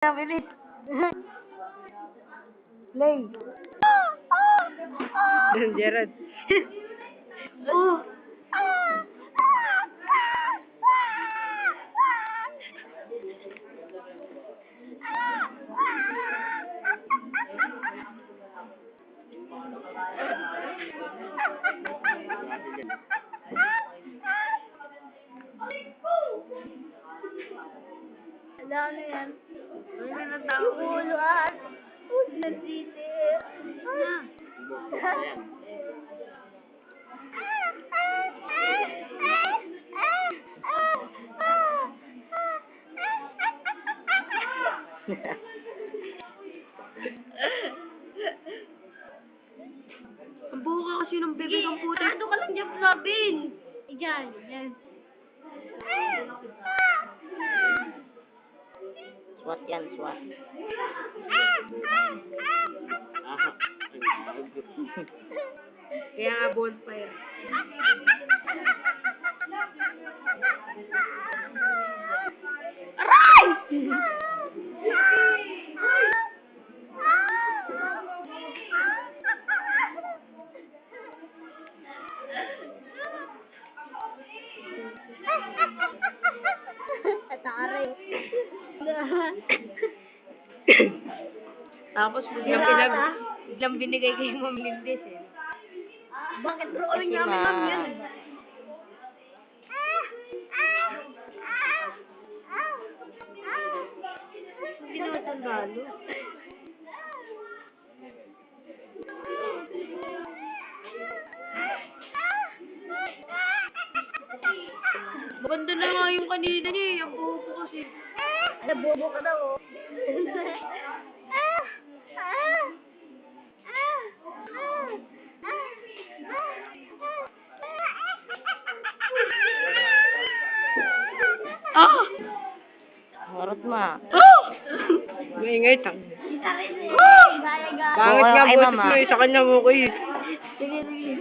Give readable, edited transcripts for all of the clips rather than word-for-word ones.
Bilis. Play. Gerard. Oh. Ano yan? Ano na tao? Uluan. Nagtiti. Ang buka kasi ng bebe ng puti. Ano ka lang dyan, Robin? Diyan, diyan. SWAT yan, SWAT. Kaya nga bonfire. Aray! Atare. Tapos biglang binigay kay Ma'am Lindes eh. Bakit drawing namin Ma'am yun? Tinatangalo. Maganda na nga yung kanina niya eh. Ang buho ko kasi. Nabobo ka daw oh. Ah! Marot ma. Oh! Maingay tang. Pangit nga Ay, boses mama. mo eh. Sa kanya mo ko eh. Sige, sige.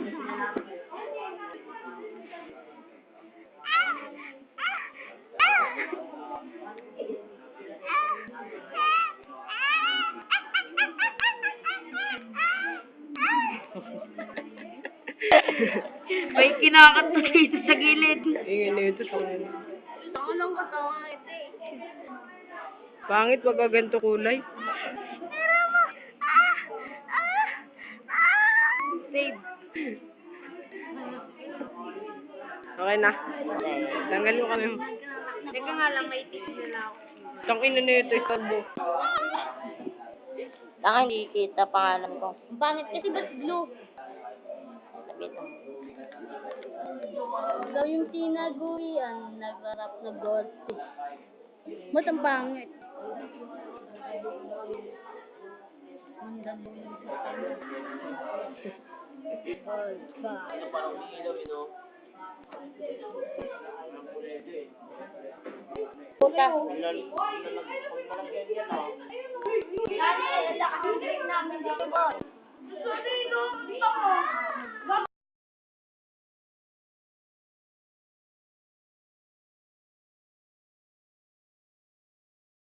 May kinakanta dito sa gilid. Ingay na ito sa kanya. Ako lang katawa ito eh. Pangit wag ganito kulay. Save. Okay na. Tanggalin mo kami. Teka nga lang, may tips na ako. Tangin na ito, istorbo. Saka hindi kita pangalan ko. Ang pangit kasi ba't blue? Sabi ito. Daw yung tinagurian, nagrarap na gold. Ba't ang pangit? Ang dami ng gold ba? Puta. Namin dito, boy. Sorry, no.